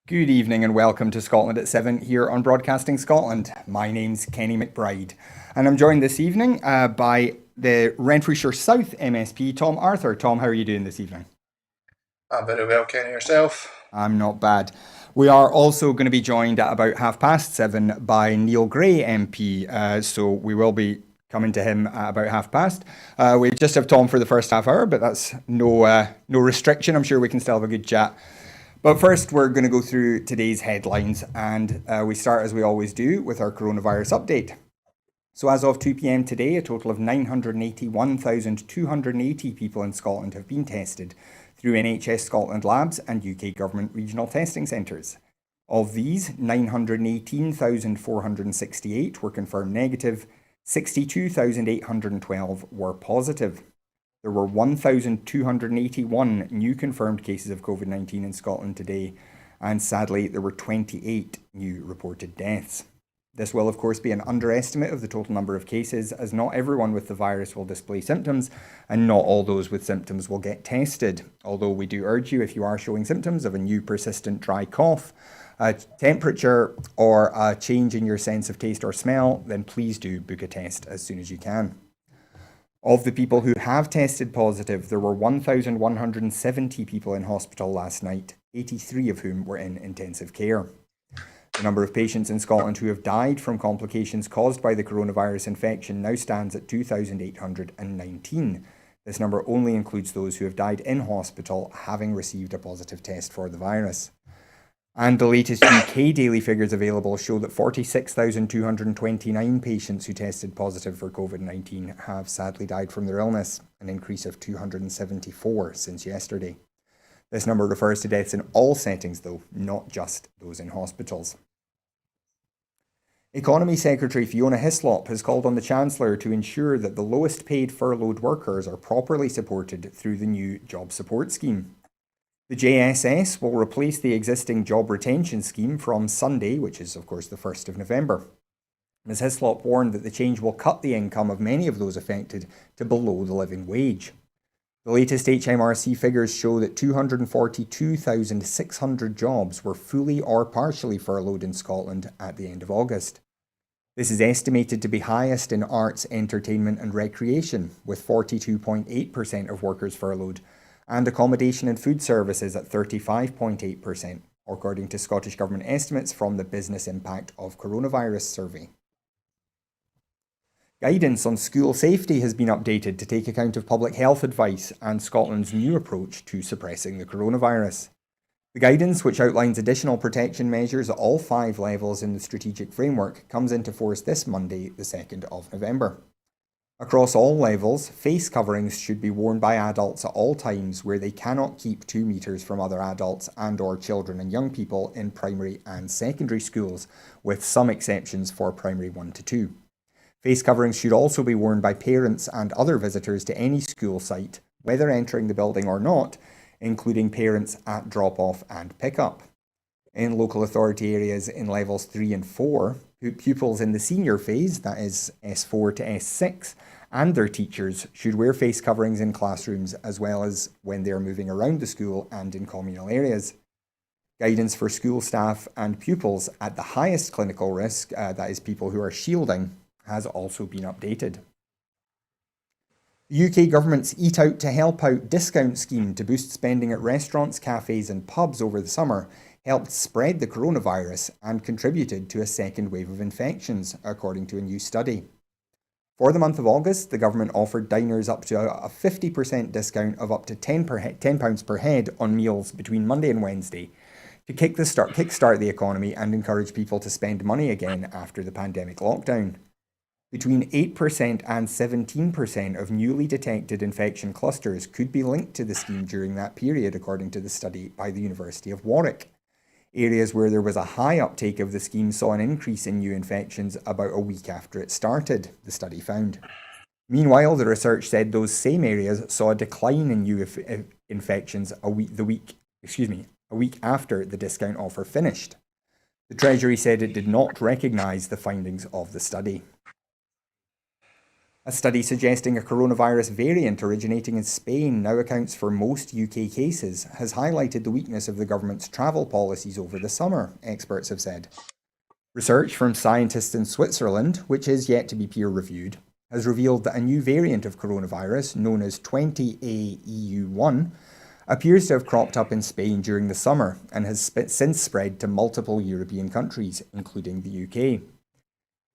Good evening and welcome to Scotland at 7 here on Broadcasting Scotland. My name's Kenny McBride and I'm joined this evening by the Renfrewshire South MSP, Tom Arthur. Tom, how are you doing this evening? I'm very well, Kenny. Yourself? I'm not bad. We are also going to be joined at about 7:30 by Neil Gray MP, so we will be coming to him at about 7:30. We just have Tom for the first half hour, but that's no restriction. I'm sure we can still have a good chat. But first, we're going to go through today's headlines, and we start, as we always do, with our coronavirus update. So as of 2 p.m. today, a total of 981,280 people in Scotland have been tested through NHS Scotland labs and UK government regional testing centres. Of these, 918,468 were confirmed negative, 62,812 were positive. There were 1,281 new confirmed cases of COVID-19 in Scotland today, and sadly, there were 28 new reported deaths. This will, of course, be an underestimate of the total number of cases, as not everyone with the virus will display symptoms, and not all those with symptoms will get tested. Although we do urge you, if you are showing symptoms of a new persistent dry cough, a temperature, or a change in your sense of taste or smell, then please do book a test as soon as you can. Of the people who have tested positive, there were 1,170 people in hospital last night, 83 of whom were in intensive care. The number of patients in Scotland who have died from complications caused by the coronavirus infection now stands at 2,819. This number only includes those who have died in hospital having received a positive test for the virus. And the latest UK daily figures available show that 46,229 patients who tested positive for COVID-19 have sadly died from their illness, an increase of 274 since yesterday. This number refers to deaths in all settings, though, not just those in hospitals. Economy Secretary Fiona Hislop has called on the Chancellor to ensure that the lowest paid furloughed workers are properly supported through the new job support scheme. The JSS will replace the existing job retention scheme from Sunday, which is of course the 1st of November. Ms Hislop warned that the change will cut the income of many of those affected to below the living wage. The latest HMRC figures show that 242,600 jobs were fully or partially furloughed in Scotland at the end of August. This is estimated to be highest in arts, entertainment and recreation, with 42.8% of workers furloughed, and accommodation and food services at 35.8%, according to Scottish Government estimates from the Business Impact of Coronavirus survey. Guidance on school safety has been updated to take account of public health advice and Scotland's new approach to suppressing the coronavirus. The guidance, which outlines additional protection measures at all 5 levels in the strategic framework, comes into force this Monday, the 2nd of November. Across all levels, face coverings should be worn by adults at all times where they cannot keep 2 metres from other adults and/or children and young people in primary and secondary schools, with some exceptions for primary 1 to 2. Face coverings should also be worn by parents and other visitors to any school site, whether entering the building or not, including parents at drop-off and pick-up. In local authority areas in levels 3 and 4, pupils in the senior phase, that is S4 to S6, and their teachers should wear face coverings in classrooms as well as when they are moving around the school and in communal areas. Guidance for school staff and pupils at the highest clinical risk, that is people who are shielding, has also been updated. The UK government's Eat Out to Help Out discount scheme to boost spending at restaurants, cafes and pubs over the summer helped spread the coronavirus and contributed to a second wave of infections, according to a new study. For the month of August, the government offered diners up to a 50% discount of up to £10 per head on meals between Monday and Wednesday to kickstart the economy and encourage people to spend money again after the pandemic lockdown. Between 8% and 17% of newly detected infection clusters could be linked to the scheme during that period, according to the study by the University of Warwick. Areas where there was a high uptake of the scheme saw an increase in new infections about a week after it started, the study found. Meanwhile, the research said those same areas saw a decline in new infections a week after the discount offer finished. The Treasury said it did not recognise the findings of the study. A study suggesting a coronavirus variant originating in Spain now accounts for most UK cases has highlighted the weakness of the government's travel policies over the summer, experts have said. Research from scientists in Switzerland, which is yet to be peer reviewed, has revealed that a new variant of coronavirus, known as 20AEU1, appears to have cropped up in Spain during the summer and has since spread to multiple European countries, including the UK.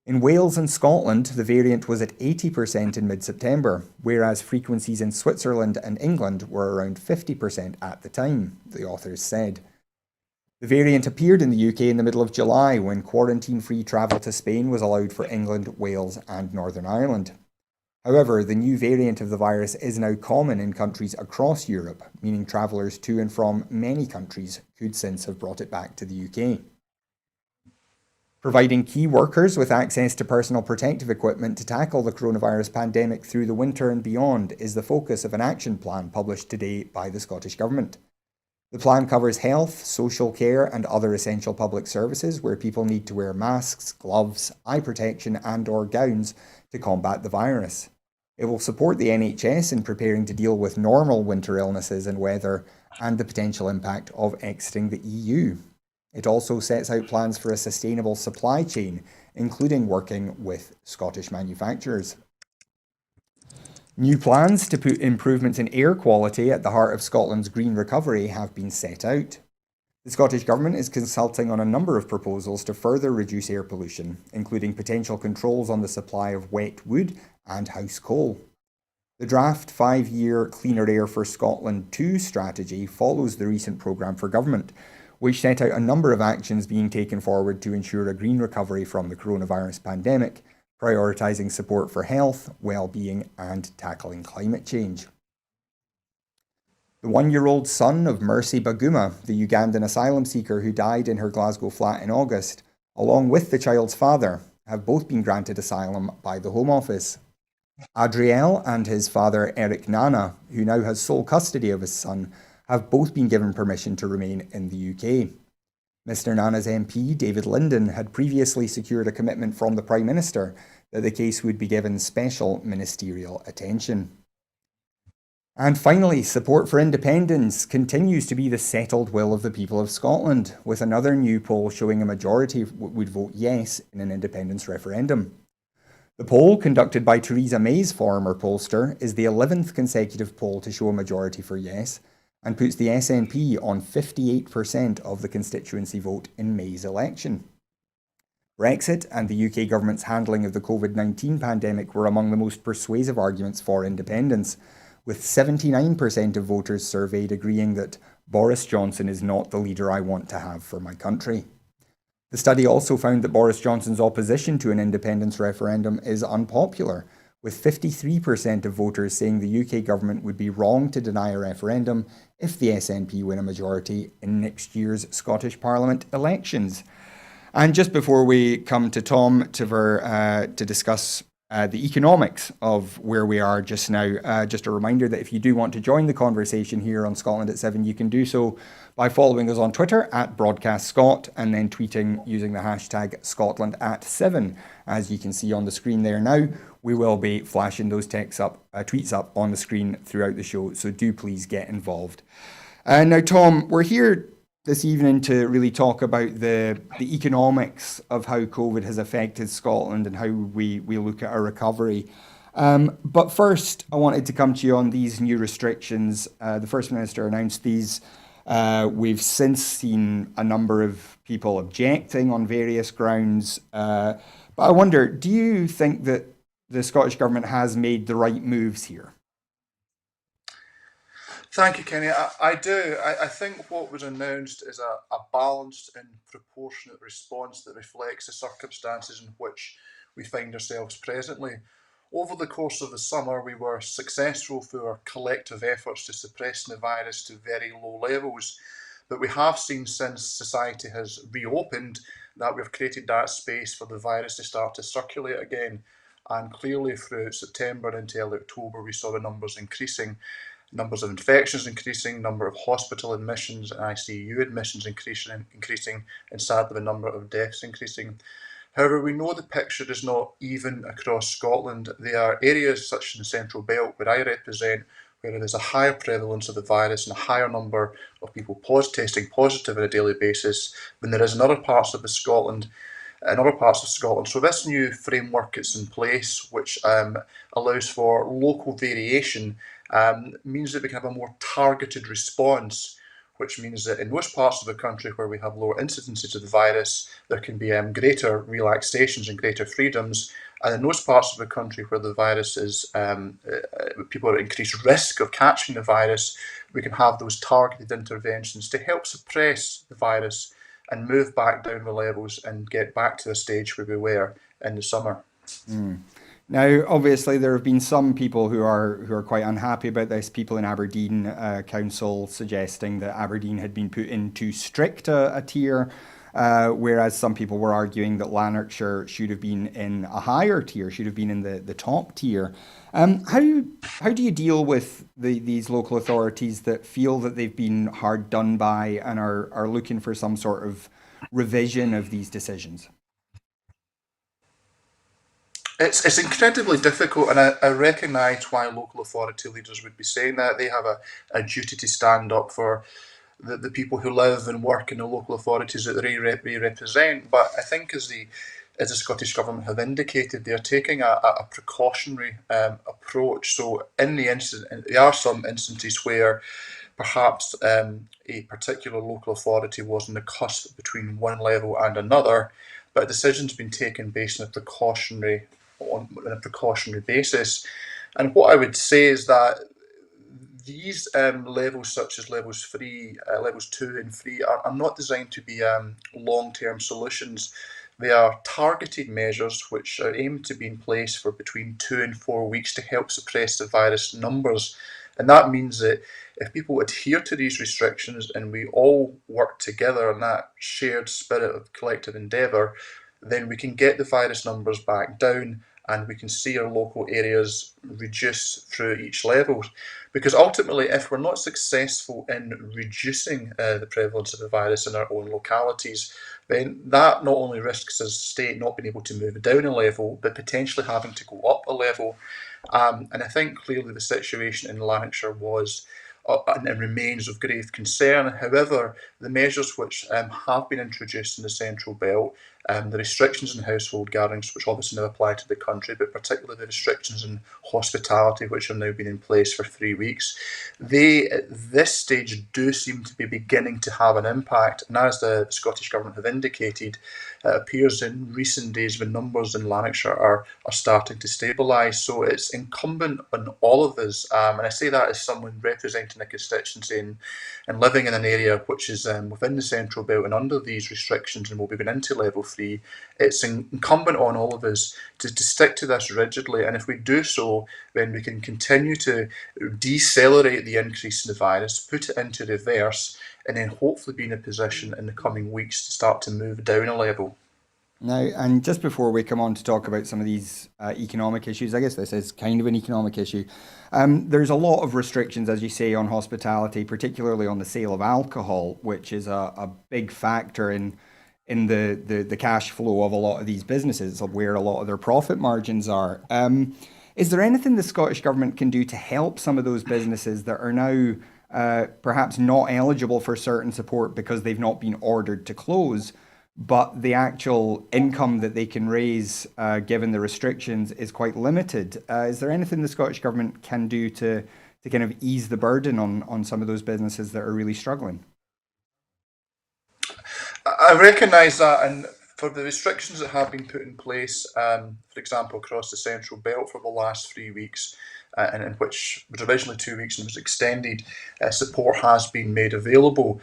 In Wales and Scotland, the variant was at 80% in mid-September, whereas frequencies in Switzerland and England were around 50% at the time, the authors said. The variant appeared in the UK in the middle of July when quarantine-free travel to Spain was allowed for England, Wales and Northern Ireland. However, the new variant of the virus is now common in countries across Europe, meaning travellers to and from many countries could since have brought it back to the UK. Providing key workers with access to personal protective equipment to tackle the coronavirus pandemic through the winter and beyond is the focus of an action plan published today by the Scottish Government. The plan covers health, social care and other essential public services where people need to wear masks, gloves, eye protection and/or gowns to combat the virus. It will support the NHS in preparing to deal with normal winter illnesses and weather and the potential impact of exiting the EU. It also sets out plans for a sustainable supply chain, including working with Scottish manufacturers. New plans to put improvements in air quality at the heart of Scotland's green recovery have been set out. The Scottish Government is consulting on a number of proposals to further reduce air pollution, including potential controls on the supply of wet wood and house coal. The draft 5-year Cleaner Air for Scotland 2 strategy follows the recent programme for government, which set out a number of actions being taken forward to ensure a green recovery from the coronavirus pandemic, prioritising support for health, well-being and tackling climate change. The 1-year-old son of Mercy Baguma, the Ugandan asylum seeker who died in her Glasgow flat in August, along with the child's father, have both been granted asylum by the Home Office. Adriel and his father Eric Nana, who now has sole custody of his son, have both been given permission to remain in the UK. Mr Nana's MP, David Linden, had previously secured a commitment from the Prime Minister that the case would be given special ministerial attention. And finally, support for independence continues to be the settled will of the people of Scotland, with another new poll showing a majority would vote yes in an independence referendum. The poll, conducted by Theresa May's former pollster, is the 11th consecutive poll to show a majority for yes, and puts the SNP on 58% of the constituency vote in May's election. Brexit and the UK government's handling of the COVID-19 pandemic were among the most persuasive arguments for independence, with 79% of voters surveyed agreeing that Boris Johnson is not the leader I want to have for my country. The study also found that Boris Johnson's opposition to an independence referendum is unpopular, with 53% of voters saying the UK government would be wrong to deny a referendum if the SNP win a majority in next year's Scottish Parliament elections. And just before we come to Tom to discuss the economics of where we are just now, just a reminder that if you do want to join the conversation here on Scotland at 7, you can do so by following us on Twitter at BroadcastScot and then tweeting using the hashtag Scotland at 7. As you can see on the screen there now, we will be flashing those tweets up on the screen throughout the show, so do please get involved. Now, Tom, we're here this evening to really talk about the economics of how COVID has affected Scotland and how we look at our recovery. But first, I wanted to come to you on these new restrictions. The First Minister announced these. We've since seen a number of people objecting on various grounds. But I wonder, do you think that the Scottish Government has made the right moves here? Thank you, Kenny. I do. I think what was announced is a balanced and proportionate response that reflects the circumstances in which we find ourselves presently. Over the course of the summer, we were successful through our collective efforts to suppress the virus to very low levels. But we have seen since society has reopened that we've created that space for the virus to start to circulate again. And clearly through September into early October, we saw the numbers increasing. Numbers of infections increasing, number of hospital admissions and ICU admissions increasing, and sadly the number of deaths increasing. However, we know the picture is not even across Scotland. There are areas such as the Central Belt, where I represent, where there's a higher prevalence of the virus and a higher number of people testing positive on a daily basis than there is in other parts of Scotland. So this new framework that's in place, which allows for local variation, means that we can have a more targeted response, which means that in most parts of the country where we have lower incidences of the virus, there can be greater relaxations and greater freedoms. And in those parts of the country where the virus is, people are at increased risk of catching the virus, we can have those targeted interventions to help suppress the virus and move back down the levels and get back to the stage where we were in the summer. Mm. Now, obviously, there have been some people who are quite unhappy about this. People in Aberdeen Council suggesting that Aberdeen had been put in too strict a tier, whereas some people were arguing that Lanarkshire should have been in a higher tier, should have been in the top tier. How do you deal with these local authorities that feel that they've been hard done by and are looking for some sort of revision of these decisions? It's incredibly difficult, and I recognise why local authority leaders would be saying that. They have a duty to stand up for the people who live and work in the local authorities that they represent. But I think as the Scottish Government have indicated, they are taking a precautionary approach. So in the instance, there are some instances where perhaps a particular local authority was on the cusp between one level and another, but a decision's been taken based on a precautionary basis. And what I would say is that these levels, such as levels 2 and 3, are not designed to be long-term solutions. They are targeted measures which are aimed to be in place for between 2 and 4 weeks to help suppress the virus numbers. And that means that if people adhere to these restrictions and we all work together in that shared spirit of collective endeavour, then we can get the virus numbers back down and we can see our local areas reduce through each level. Because ultimately, if we're not successful in reducing the prevalence of the virus in our own localities, then that not only risks us state not being able to move down a level, but potentially having to go up a level. And I think clearly the situation in Lanarkshire was and remains of grave concern. However, the measures which have been introduced in the Central Belt, the restrictions in household gatherings, which obviously now apply to the country, but particularly the restrictions in hospitality, which have now been in place for 3 weeks, they at this stage do seem to be beginning to have an impact. And as the Scottish Government have indicated, it appears in recent days the numbers in Lanarkshire are starting to stabilise. So it's incumbent on all of us, and I say that as someone representing a constituency and living in an area which is within the Central Belt and under these restrictions and will be going into level 3, it's incumbent on all of us to stick to this rigidly. And if we do so, then we can continue to decelerate the increase in the virus, put it into reverse, and then hopefully be in a position in the coming weeks to start to move down a level. Now, and just before we come on to talk about some of these economic issues, I guess this is kind of an economic issue. There's a lot of restrictions, as you say, on hospitality, particularly on the sale of alcohol, which is a big factor in the cash flow of a lot of these businesses, of where a lot of their profit margins are. Is there anything the Scottish Government can do to help some of those businesses that are now perhaps not eligible for certain support because they've not been ordered to close? But the actual income that they can raise, given the restrictions, is quite limited. Is there anything the Scottish Government can do to kind of ease the burden on some of those businesses that are really struggling? I recognise that, and for the restrictions that have been put in place, for example, across the Central Belt for the last 3 weeks, and in which was originally 2 weeks and was extended, support has been made available.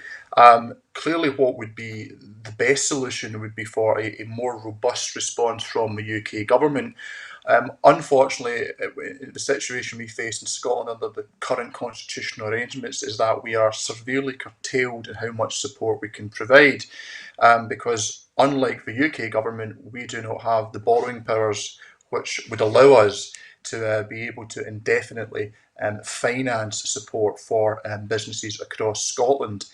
Clearly, what would be the best solution would be for a more robust response from the UK government. Unfortunately, the situation we face in Scotland under the current constitutional arrangements is that we are severely curtailed in how much support we can provide, because unlike the UK government, we do not have the borrowing powers which would allow us to be able to indefinitely finance support for businesses across Scotland.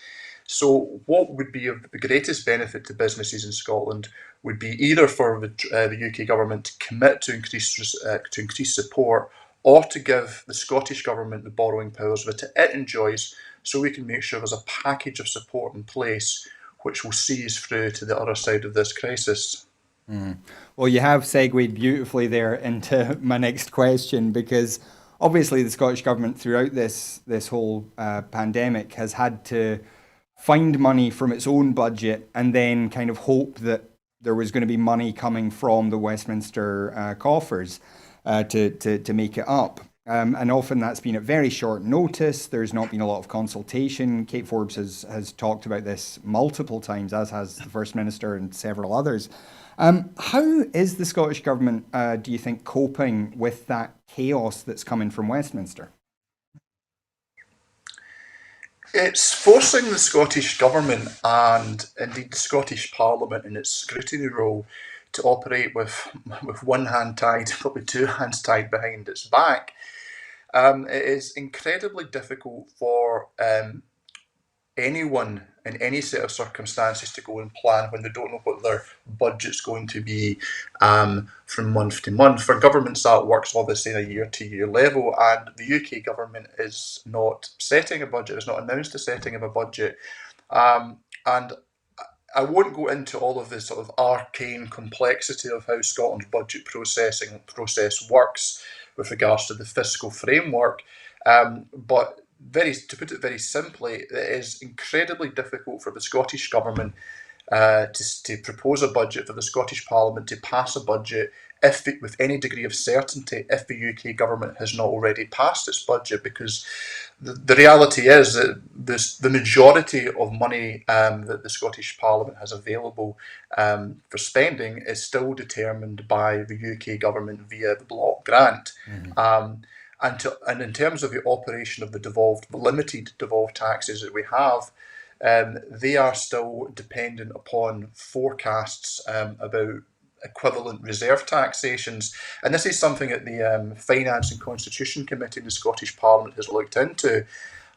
So, what would be of the greatest benefit to businesses in Scotland would be either for the UK government to commit to increase support, or to give the Scottish government the borrowing powers that it enjoys, so we can make sure there's a package of support in place which will see us through to the other side of this crisis. Well, you have segued beautifully there into my next question because obviously the Scottish government throughout this whole pandemic has had to find money from its own budget and then kind of hope that there was going to be money coming from the Westminster coffers to make it up. And often that's been at very short notice. There's not been a lot of consultation. Kate Forbes has talked about this multiple times, as has the First Minister and several others. How is the Scottish Government, do you think, coping with that chaos that's coming from Westminster? It's forcing the Scottish Government and indeed the Scottish Parliament in its scrutiny role to operate with one hand tied, probably two hands tied behind its back. It is incredibly difficult for anyone in any set of circumstances to go and plan when they don't know what their budget's going to be from month to month. For governments, that works obviously on a year-to-year level, and the UK government is not setting a budget, has not announced the setting of a budget. And I won't go into all of the sort of arcane complexity of how Scotland's budget process works with regards to the fiscal framework, but to put it very simply, it is incredibly difficult for the Scottish Government to propose a budget, for the Scottish Parliament to pass a budget, with any degree of certainty, if the UK government has not already passed its budget, because the reality is that the majority of money that the Scottish Parliament has available for spending is still determined by the UK government via the block grant. Um, and in terms of the operation of the limited devolved taxes that we have, they are still dependent upon forecasts about equivalent reserve taxations. And this is something that the Finance and Constitution Committee in the Scottish Parliament has looked into.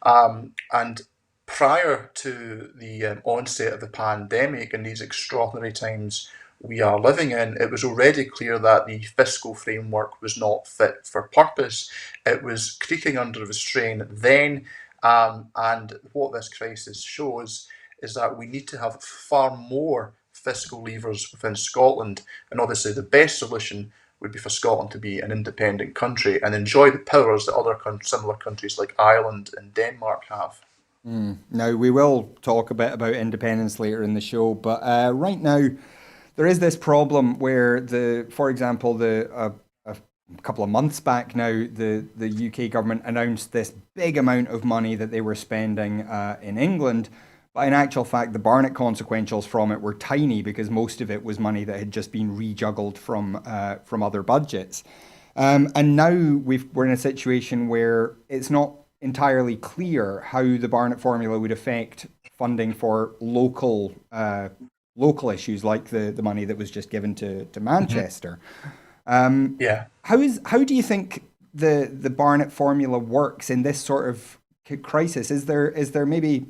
And prior to the onset of the pandemic and these extraordinary times we are living in, it was already clear that the fiscal framework was not fit for purpose. It was creaking under the strain then. And what this crisis shows is that we need to have far more fiscal levers within Scotland. And obviously, the best solution would be for Scotland to be an independent country and enjoy the powers that other similar countries like Ireland and Denmark have. Now, we will talk a bit about independence later in the show, but right now, there is this problem where for example, a couple of months back now, the UK government announced this big amount of money that they were spending in England, but in actual fact, the Barnett consequentials from it were tiny because most of it was money that had just been rejuggled from other budgets. And now we're in a situation where it's not entirely clear how the Barnett formula would affect funding for local issues like the money that was just given to Manchester. Yeah. How do you think the Barnett formula works in this sort of crisis? Is there maybe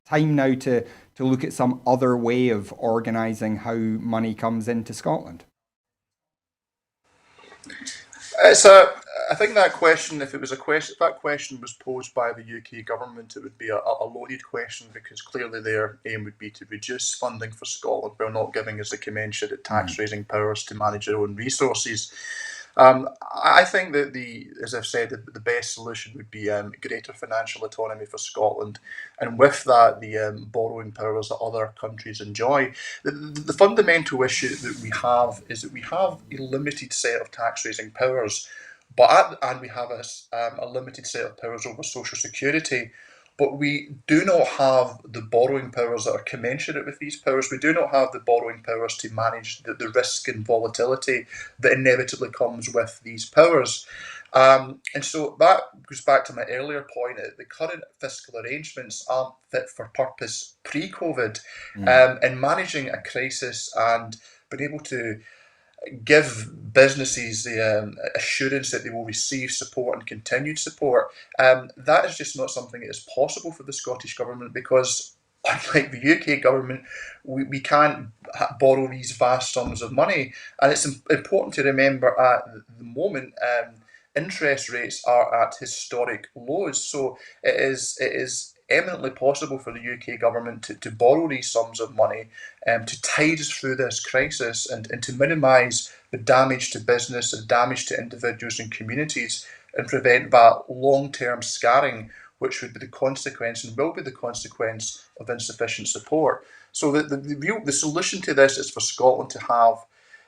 time now to look at some other way of organising how money comes into Scotland? It's a. I think that question, if it was a question, if that question was posed by the UK government, it would be a loaded question because clearly their aim would be to reduce funding for Scotland while not giving us the commensurate tax raising powers to manage their own resources. I think that as I've said, the best solution would be greater financial autonomy for Scotland, and with that, the borrowing powers that other countries enjoy. The fundamental issue that we have is that we have a limited set of tax raising powers, and we have a limited set of powers over social security. But we do not have the borrowing powers that are commensurate with these powers. We do not have the borrowing powers to manage the risk and volatility that inevitably comes with these powers. And so that goes back to my earlier point. The current fiscal arrangements aren't fit for purpose pre-COVID. In managing a crisis and being able to give businesses the assurance that they will receive support and continued support, that is just not something that is possible for the Scottish Government because unlike the UK government, we can't borrow these vast sums of money. And it's important to remember at the moment, interest rates are at historic lows. So it is eminently possible for the UK government to borrow these sums of money to tide us through this crisis and to minimise the damage to business and damage to individuals and communities and prevent that long-term scarring which would be the consequence and will be the consequence of insufficient support. So the solution to this is for Scotland to have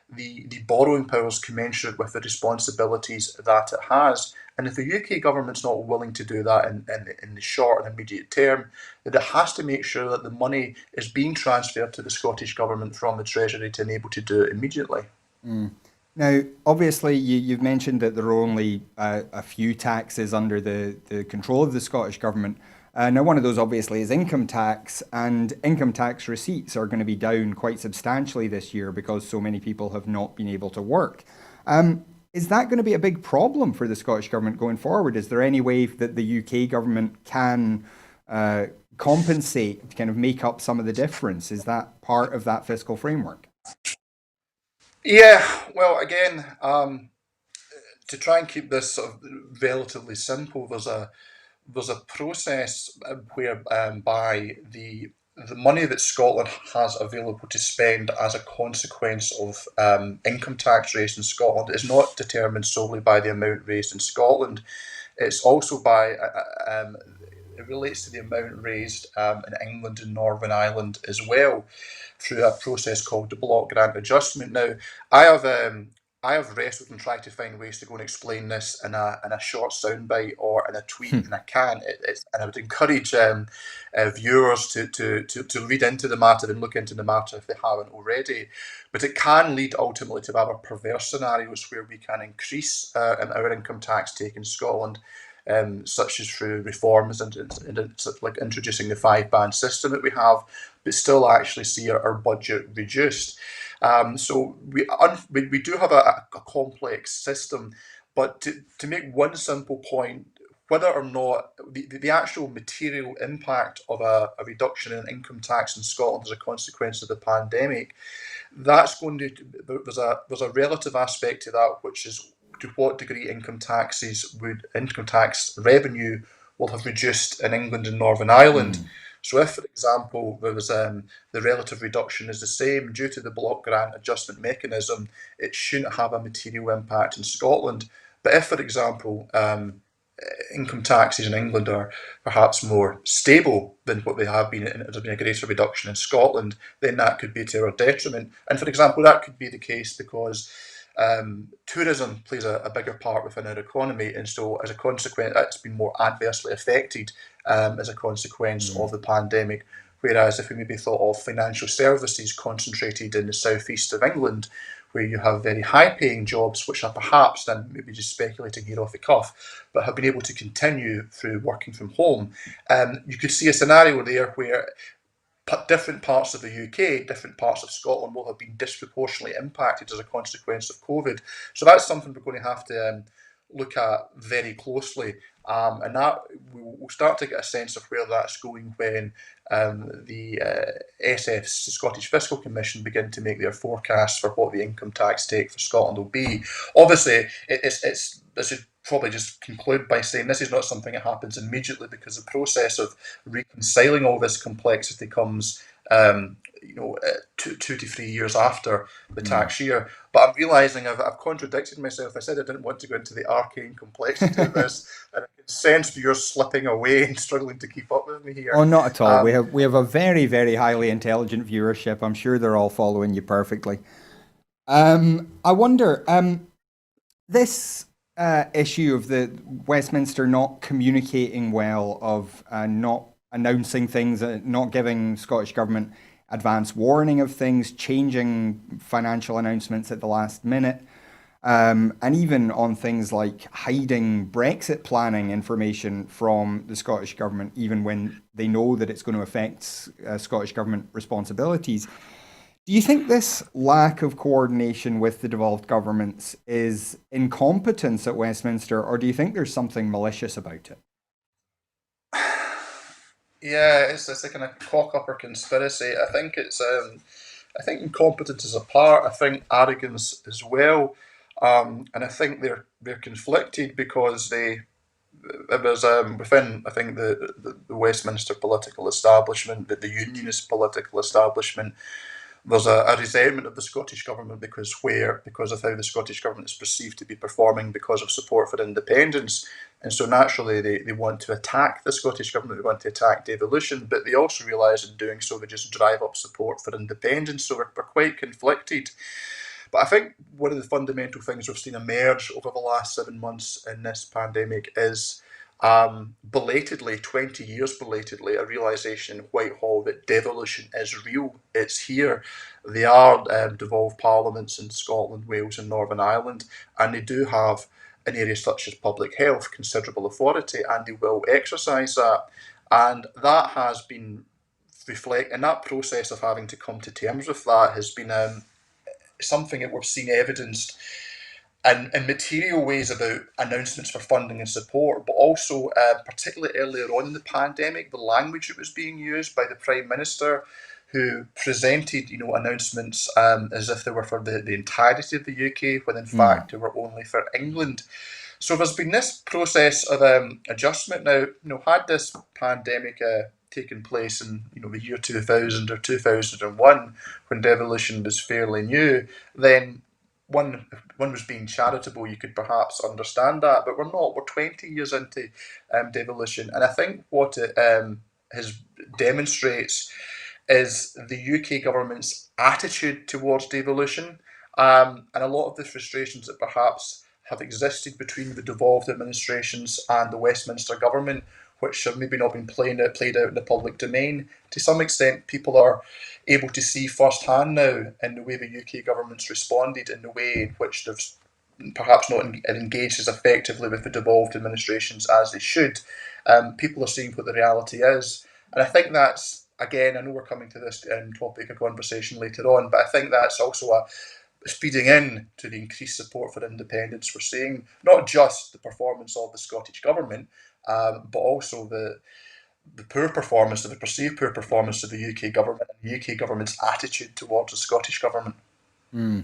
the borrowing powers commensurate with the responsibilities that it has. And if the UK government's not willing to do that in the short and immediate term, then it has to make sure that the money is being transferred to the Scottish government from the Treasury to enable to do it immediately. Mm. Now, obviously, you've mentioned that there are only a few taxes under the control of the Scottish Government. Now, one of those obviously is income tax, and income tax receipts are going to be down quite substantially this year because so many people have not been able to work. Is that going to be a big problem for the Scottish Government going forward? Is there any way that the UK government can compensate, to kind of make up some of the difference? Is that part of that fiscal framework? Yeah, well, again, to try and keep this sort of relatively simple, there's a process whereby the money that Scotland has available to spend as a consequence of income tax raised in Scotland is not determined solely by the amount raised in Scotland. It's also by it relates to the amount raised in England and Northern Ireland as well through a process called the block grant adjustment. Now, I have um, I have wrestled and tried to find ways to go and explain this in a short soundbite or in a tweet, and I can. And I would encourage viewers to read into the matter and look into the matter if they haven't already. But it can lead ultimately to rather perverse scenarios where we can increase our income tax take in Scotland. Such as through reforms and like introducing the five-band system that we have, but still actually see our budget reduced. So we do have a complex system, but to make one simple point, whether or not the actual material impact of a reduction in income tax in Scotland as a consequence of the pandemic, that's going to there's a relative aspect to that, which is to what degree income tax revenue will have reduced in England and Northern Ireland. Mm. So if, for example, the relative reduction is the same due to the block grant adjustment mechanism, it shouldn't have a material impact in Scotland. But if, for example, income taxes in England are perhaps more stable than what they have been, and there's been a greater reduction in Scotland, then that could be to our detriment. And for example, that could be the case because tourism plays a bigger part within our economy, and so as a consequence, it's been more adversely affected as a consequence Mm. of the pandemic. Whereas if we maybe thought of financial services concentrated in the southeast of England, where you have very high paying jobs, which are perhaps, and maybe just speculating here off the cuff, but have been able to continue through working from home, you could see a scenario there where different parts of the UK, different parts of Scotland will have been disproportionately impacted as a consequence of COVID. So that's something we're going to have to look at very closely. And that we'll start to get a sense of where that's going when the SF's Scottish Fiscal Commission begin to make their forecasts for what the income tax take for Scotland will be. Obviously, it's I should probably just conclude by saying this is not something that happens immediately because the process of reconciling all this complexity comes, uh, 2 to 3 years after the Mm. tax year. But I'm realising I've contradicted myself. I said I didn't want to go into the arcane complexity of this, and I can sense you're slipping away and struggling to keep up with me Oh, here. not at all. We Um, have we have a very, very highly intelligent viewership. I'm sure they're all following you perfectly. I wonder, this issue of the Westminster not communicating well, of not announcing things, not giving Scottish Government advance warning of things, changing financial announcements at the last minute, and even on things like hiding Brexit planning information from the Scottish Government, even when they know that it's going to affect Scottish Government responsibilities. Do you think this lack of coordination with the devolved governments is incompetence at Westminster, or do you think there's something malicious about it? Yeah, it's a kind of cock upper conspiracy. I think incompetence is a part. I think arrogance as well, and I think they're conflicted because it was within, I think, the Westminster political establishment, the unionist political establishment. There's a resentment of the Scottish government because of how the Scottish government is perceived to be performing because of support for independence. And so naturally they want to attack the Scottish government, they want to attack devolution, but they also realise in doing so they just drive up support for independence. So we're quite conflicted. But I think one of the fundamental things we've seen emerge over the last 7 months in this pandemic is belatedly, 20 years belatedly, a realisation in Whitehall that devolution is real. It's here. They are devolved parliaments in Scotland, Wales, and Northern Ireland, and they do have, in areas such as public health, considerable authority, and they will exercise that. And that has been and that process of having to come to terms with that has been something that we've seen evidenced in material ways about announcements for funding and support, but also, particularly earlier on in the pandemic, the language that was being used by the Prime Minister, who presented, announcements as if they were for the entirety of the UK, when in Hmm. fact they were only for England. So there's been this process of adjustment now. Had this pandemic taken place in the year 2000 or 2001, when devolution was fairly new, then one one was being charitable. You could perhaps understand that, but we're not. We're 20 years into devolution, and I think what it has demonstrates is the UK government's attitude towards devolution, and a lot of the frustrations that perhaps have existed between the devolved administrations and the Westminster government, which have maybe not been played out in the public domain. To some extent, people are able to see firsthand now in the way the UK government's responded, in the way in which they've perhaps not engaged as effectively with the devolved administrations as they should. People are seeing what the reality is. And I think that's, again, I know we're coming to this topic of conversation later on, but I think that's also feeding in to the increased support for independence we're seeing, not just the performance of the Scottish government, but also the poor performance, the perceived poor performance of the UK government and the UK government's attitude towards the Scottish government. Hmm.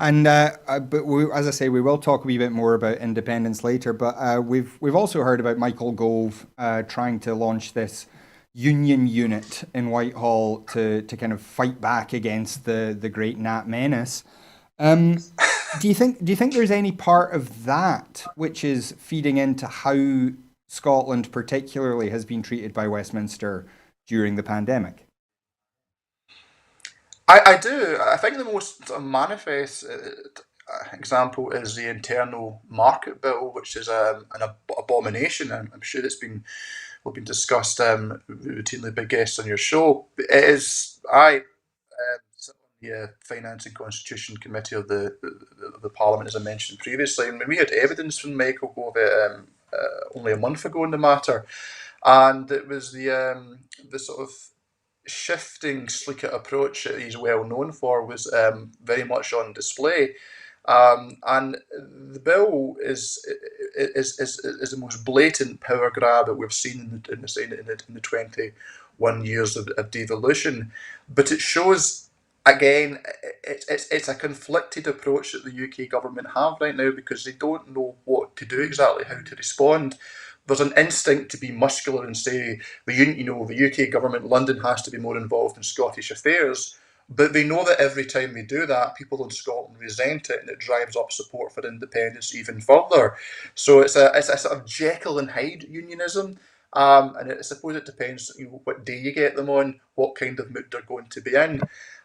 And but as I say, we will talk a wee bit more about independence later. But we've also heard about Michael Gove trying to launch this union unit in Whitehall to kind of fight back against the Great Nat Menace. Um, do you think there's any part of that which is feeding into how Scotland particularly has been treated by Westminster during the pandemic? I do. I think the most manifest example is the internal market bill, which is abomination. I'm sure it's been will be discussed routinely by guests on your show. It is sit on the Finance and Constitution Committee of the Parliament, as I mentioned previously. And we had evidence from Michael Gove only a month ago in the matter, and it was the sort of shifting Sleekit approach that he's well known for was very much on display. And the bill is the most blatant power grab that we've seen in the 21 years of devolution. But it shows again it's a conflicted approach that the UK government have right now, because they don't know what to do exactly, how to respond. There's an instinct to be muscular and say the UK government, London has to be more involved in Scottish affairs. But they know that every time they do that, people in Scotland resent it, and it drives up support for independence even further. So it's a sort of Jekyll and Hyde unionism, and I suppose it depends, what day you get them on, what kind of mood they're going to be in.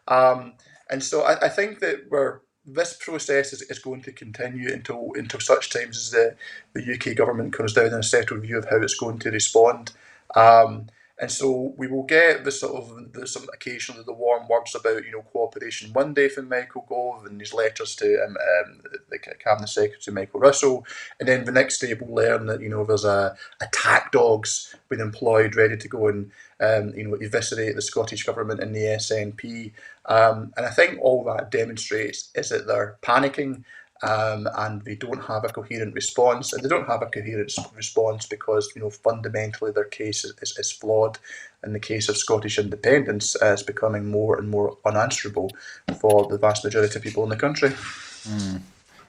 Um, and so I think that this process is going to continue until such times as the UK government comes down and a settled view of how it's going to respond. Um, and so we will get some occasionally the warm words about cooperation one day from Michael Gove and his letters to the Cabinet Secretary Michael Russell, and then the next day we'll learn that there's attack dogs being employed ready to go and eviscerate the Scottish government and the SNP. And I think all that demonstrates is that they're panicking. and they don't have a coherent response. And they don't have a coherent response because, fundamentally their case is flawed. In the case of Scottish independence, it's becoming more and more unanswerable for the vast majority of people in the country.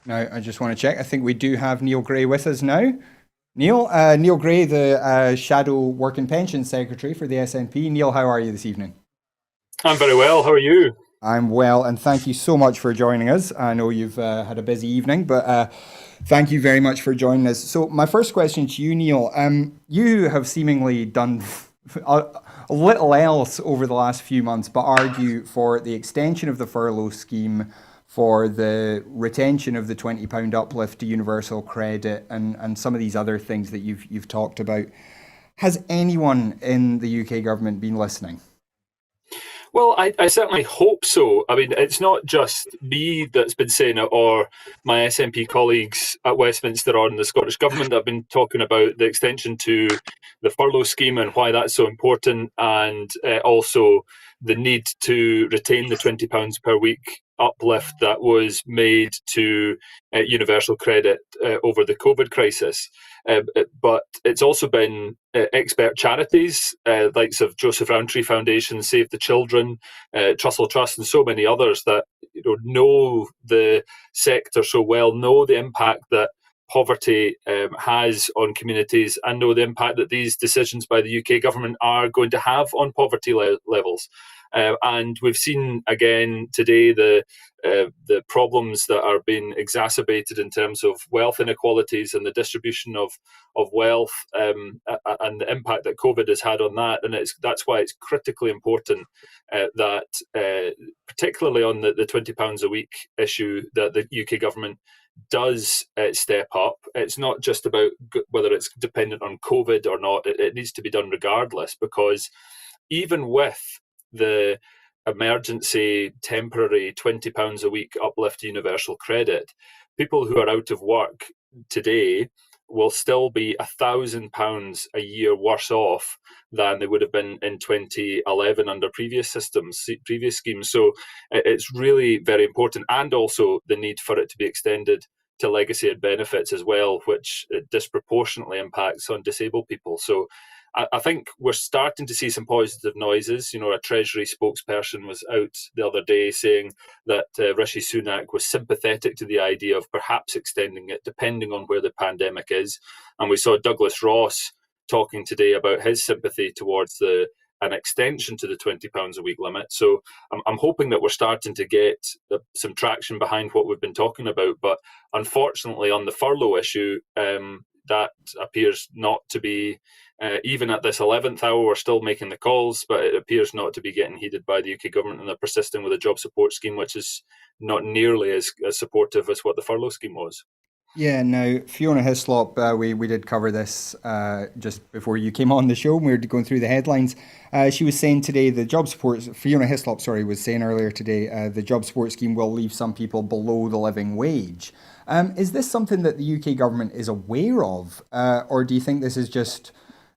Now, I just want to check. I think we do have Neil Gray with us now. Neil Gray, the Shadow Work and Pension Secretary for the SNP. Neil, how are you this evening? I'm very well. How are you? I'm well, and thank you so much for joining us. I know you've had a busy evening, but thank you very much for joining us. So, my first question to you, Neil, you have seemingly done a little else over the last few months, but argue for the extension of the furlough scheme, for the retention of the £20 uplift to universal credit, and some of these other things that you've talked about. Has anyone in the UK government been listening? Well, I certainly hope so. I mean, it's not just me that's been saying it, or my SNP colleagues at Westminster or in the Scottish Government that have been talking about the extension to the furlough scheme and why that's so important, and also the need to retain the £20 per week uplift that was made to universal credit over the COVID crisis. But it's also been expert charities, likes of Joseph Rowntree Foundation, Save the Children, Trussell Trust, and so many others that know the sector so well, know the impact that poverty has on communities, and know the impact that these decisions by the UK government are going to have on poverty levels. And we've seen again today the problems that are being exacerbated in terms of wealth inequalities and the distribution of wealth, and the impact that COVID has had on that. And that's why it's critically important that, particularly on the £20 a week issue, that the UK government does step up. It's not just about whether it's dependent on COVID or not. It needs to be done regardless, because even with the emergency temporary £20 a week uplift universal credit, people who are out of work today will still be £1,000 a year worse off than they would have been in 2011 under previous schemes. So it's really very important, and also the need for it to be extended to legacy and benefits as well, which disproportionately impacts on disabled people. So I think we're starting to see some positive noises. A Treasury spokesperson was out the other day saying that Rishi Sunak was sympathetic to the idea of perhaps extending it depending on where the pandemic is. And we saw Douglas Ross talking today about his sympathy towards an extension to the £20 a week limit. So I'm hoping that we're starting to get some traction behind what we've been talking about. But unfortunately, on the furlough issue, that appears not to be, even at this 11th hour, we're still making the calls, but it appears not to be getting heeded by the UK government, and they're persisting with a job support scheme, which is not nearly as supportive as what the furlough scheme was. Yeah, now, Fiona Hislop, we did cover this just before you came on the show, and we were going through the headlines. She was saying today Fiona Hislop, was saying earlier today, the job support scheme will leave some people below the living wage. Is this something that the UK government is aware of? Or do you think this is just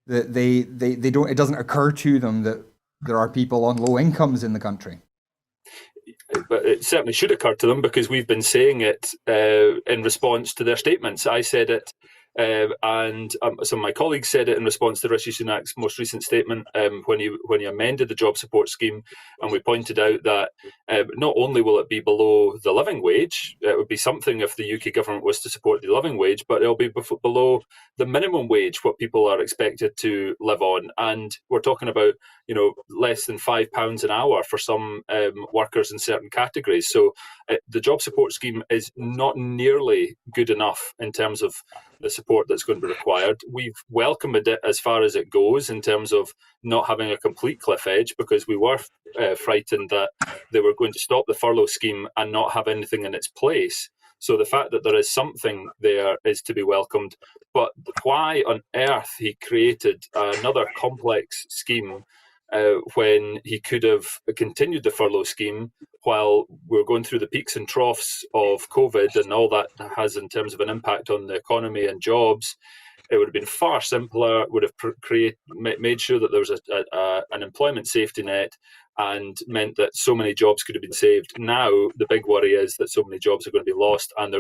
that they don't, it doesn't occur to them that there are people on low incomes in the country? But it certainly should occur to them, because we've been saying it in response to their statements. I said it, and some of my colleagues said it in response to Rishi Sunak's most recent statement when he amended the job support scheme, and we pointed out that not only will it be below the living wage, it would be something if the UK government was to support the living wage, but it'll be below the minimum wage, what people are expected to live on. And we're talking about less than £5 an hour for some workers in certain categories. So the job support scheme is not nearly good enough in terms of the support that's going to be required. We've welcomed it as far as it goes in terms of not having a complete cliff edge, because we were frightened that they were going to stop the furlough scheme and not have anything in its place. So the fact that there is something there is to be welcomed. But why on earth he created another complex scheme when he could have continued the furlough scheme while we're going through the peaks and troughs of COVID and all that has in terms of an impact on the economy and jobs? It would have been far simpler, would have made sure that there was an employment safety net, and meant that so many jobs could have been saved. Now the big worry is that so many jobs are going to be lost, and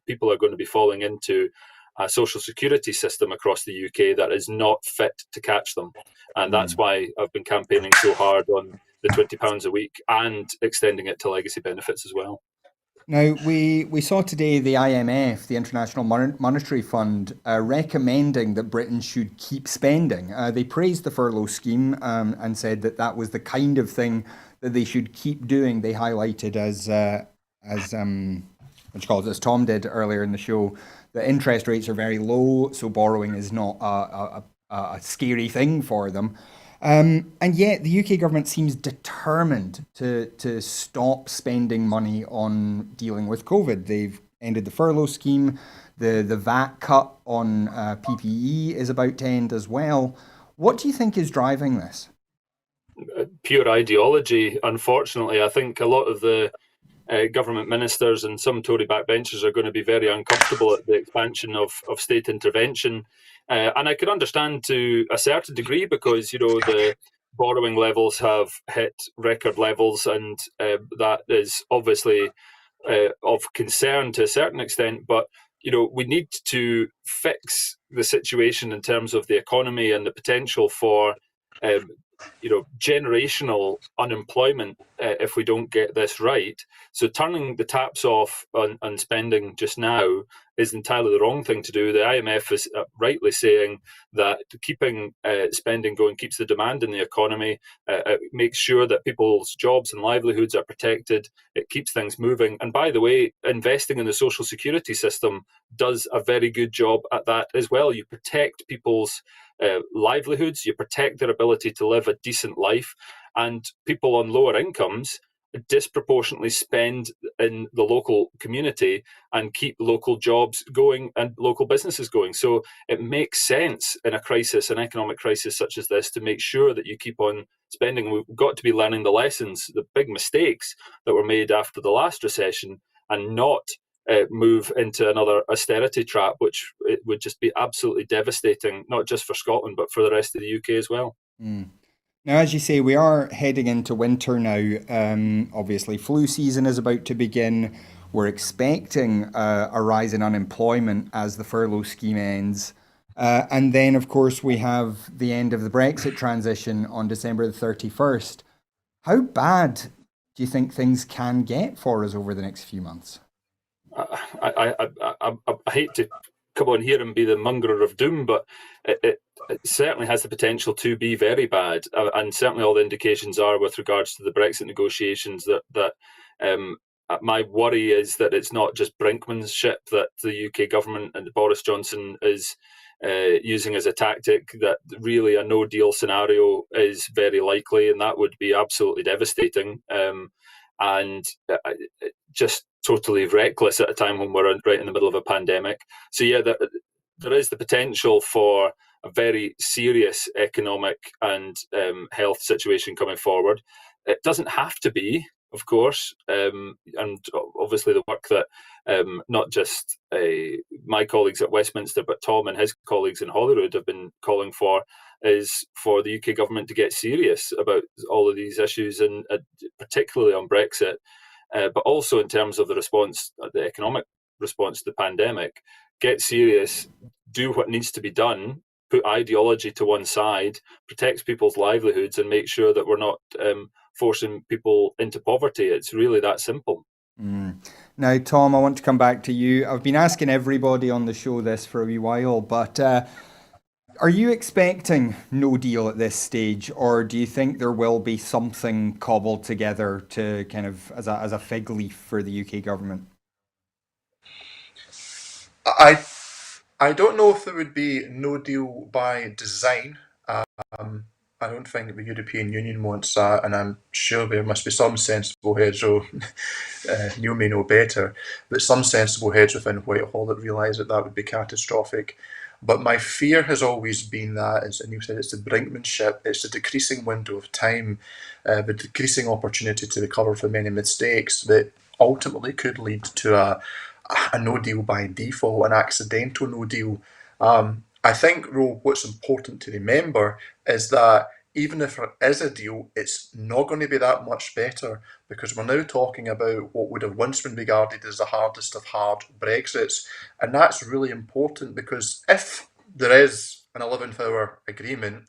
people are going to be falling into a social security system across the UK that is not fit to catch them. And that's why I've been campaigning so hard on the £20 a week and extending it to legacy benefits as well. Now, we saw today the IMF, the International Monetary Fund, recommending that Britain should keep spending. They praised the furlough scheme and said that that was the kind of thing that they should keep doing. They highlighted as Tom did earlier in the show, that interest rates are very low, so borrowing is not a scary thing for them. And yet the UK government seems determined to stop spending money on dealing with COVID. They've ended the furlough scheme. The VAT cut on PPE is about to end as well. What do you think is driving this? Pure ideology, unfortunately. I think a lot of the government ministers and some Tory backbenchers are going to be very uncomfortable at the expansion of state intervention. And I can understand to a certain degree because, the borrowing levels have hit record levels, and that is obviously of concern to a certain extent. But, we need to fix the situation in terms of the economy and the potential for generational unemployment if we don't get this right. So turning the taps off on spending just now is entirely the wrong thing to do. The IMF is rightly saying that keeping spending going keeps the demand in the economy, it makes sure that people's jobs and livelihoods are protected, it keeps things moving. And by the way, investing in the social security system does a very good job at that as well. You protect people's livelihoods, you protect their ability to live a decent life, and people on lower incomes disproportionately spend in the local community and keep local jobs going and local businesses going. So it makes sense in a crisis, an economic crisis such as this, to make sure that you keep on spending. We've got to be learning the lessons, the big mistakes that were made after the last recession, and not move into another austerity trap, which it would just be absolutely devastating, not just for Scotland, but for the rest of the UK as well. Now, as you say, we are heading into winter now. Obviously, flu season is about to begin. We're expecting a rise in unemployment as the furlough scheme ends. And then, of course, we have the end of the Brexit transition on December the 31st. How bad do you think things can get for us over the next few months? I hate to come on here and be the mongerer of doom, but it certainly has the potential to be very bad, and certainly all the indications are with regards to the Brexit negotiations that my worry is that it's not just brinkmanship that the UK government and Boris Johnson is using as a tactic, that really a no-deal scenario is very likely, and that would be absolutely devastating. And just totally reckless at a time when we're right in the middle of a pandemic. So yeah, there is the potential for a very serious economic and health situation coming forward. It doesn't have to be, of course, and obviously the work that not just my colleagues at Westminster, but Tom and his colleagues in Holyrood have been calling for, is for the UK government to get serious about all of these issues, and particularly on Brexit, but also in terms of the response, the economic response to the pandemic. Get serious, do what needs to be done, put ideology to one side, protect people's livelihoods, and make sure that we're not forcing people into poverty. It's really that simple. Now, Tom, I want to come back to you. I've been asking everybody on the show this for a wee while, but are you expecting no deal at this stage, or do you think there will be something cobbled together to kind of as a fig leaf for the UK government? I don't know if there would be no deal by design. I don't think the European Union wants that, and I'm sure there must be some sensible heads, Neil may know better, but some sensible heads within Whitehall that realise that would be catastrophic. But my fear has always been that, as Neil said, it's the brinkmanship, it's the decreasing window of time, the decreasing opportunity to recover from any mistakes that ultimately could lead to a no deal by default, an accidental no deal. I think, Ro, what's important to remember is that even if there is a deal, it's not going to be that much better, because we're now talking about what would have once been regarded as the hardest of hard Brexits. And that's really important, because if there is an 11th hour agreement,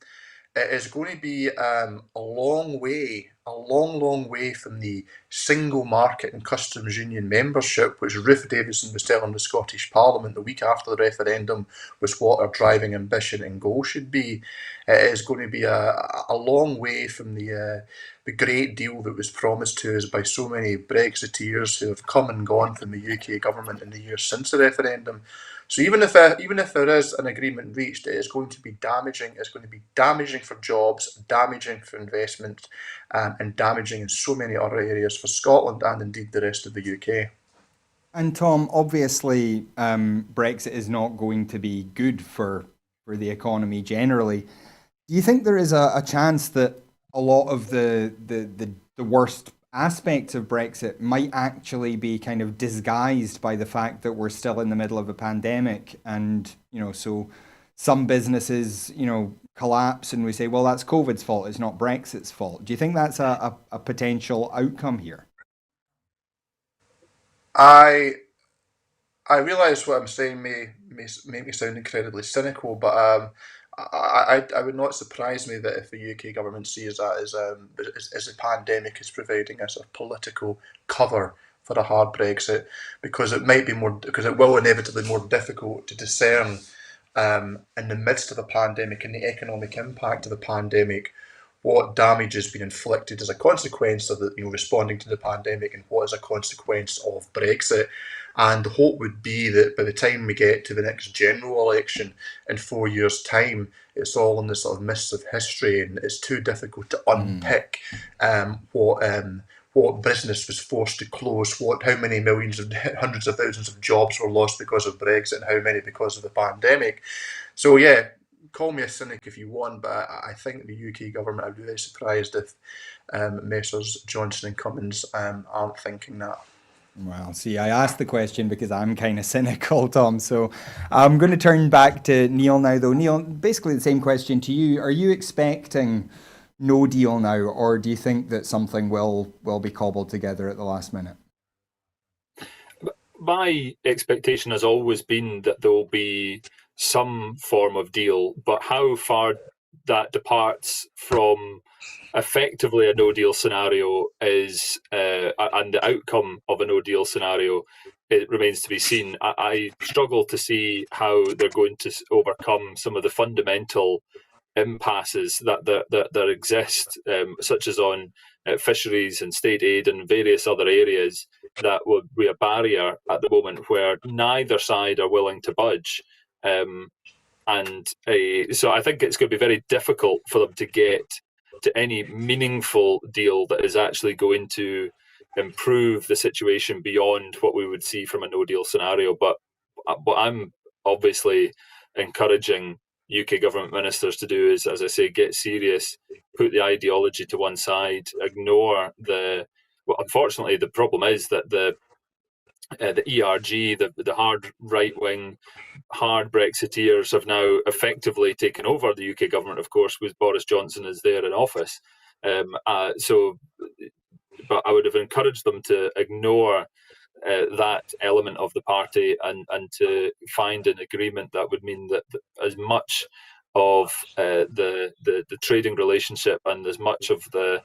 it is going to be a long way, a long, long way from the single market and customs union membership, which Ruth Davidson was telling the Scottish Parliament the week after the referendum was what our driving ambition and goal should be. It is going to be a long way from the great deal that was promised to us by so many Brexiteers who have come and gone from the UK government in the years since the referendum. So even if there is an agreement reached, it is going to be damaging. It's going to be damaging for jobs, damaging for investment, and damaging in so many other areas for Scotland and indeed the rest of the UK. And Tom, obviously, Brexit is not going to be good for the economy generally. Do you think there is a chance that a lot of the worst aspects of Brexit might actually be kind of disguised by the fact that we're still in the middle of a pandemic, and so some businesses collapse and we say, well, that's COVID's fault, it's not Brexit's fault. Do you think that's a potential outcome here? I I realise what I'm saying may make me sound incredibly cynical, but I would not surprise me that if the UK government sees that as a pandemic is providing a sort of political cover for a hard Brexit, because it might be more, because it will inevitably be more difficult to discern in the midst of a pandemic and the economic impact of the pandemic what damage has been inflicted as a consequence of the, responding to the pandemic, and what is a consequence of Brexit. And the hope would be that by the time we get to the next general election in 4 years' time, it's all in the sort of mists of history, and it's too difficult to Mm. unpick what business was forced to close, how many millions of hundreds of thousands of jobs were lost because of Brexit, and how many because of the pandemic. So yeah, call me a cynic if you want, but I think the UK government, I'd be very surprised if Messrs Johnson and Cummins aren't thinking that. Well, see, I asked the question because I'm kind of cynical, Tom. So I'm going to turn back to Neil now, though. Neil, basically the same question to you. Are you expecting no deal now, or do you think that something will be cobbled together at the last minute? My expectation has always been that there will be some form of deal, but how far that departs from effectively a no deal scenario is, and the outcome of a no deal scenario, it remains to be seen. I struggle to see how they're going to overcome some of the fundamental impasses that exist, such as on fisheries and state aid and various other areas that would be a barrier at the moment where neither side are willing to budge. So I think it's going to be very difficult for them to get to any meaningful deal that is actually going to improve the situation beyond what we would see from a no deal scenario. But what I'm obviously encouraging UK government ministers to do is, as I say, get serious, put the ideology to one side, ignore the. Well, unfortunately, the problem is that the ERG, the hard right wing, hard Brexiteers have now effectively taken over the UK government, of course, with Boris Johnson is there in office. So, but I would have encouraged them to ignore that element of the party, and to find an agreement that would mean that as much of the trading relationship and as much of the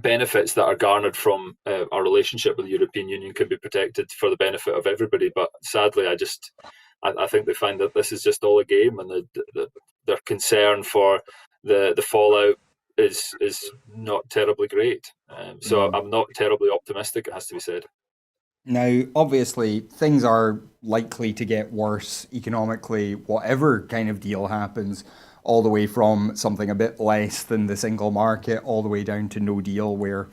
benefits that are garnered from our relationship with the European Union could be protected for the benefit of everybody. But sadly, I think they find that this is just all a game, and their concern for the fallout is not terribly great. So Mm. I'm not terribly optimistic, it has to be said. Now, obviously, things are likely to get worse economically, whatever kind of deal happens, all the way from something a bit less than the single market, all the way down to no deal, where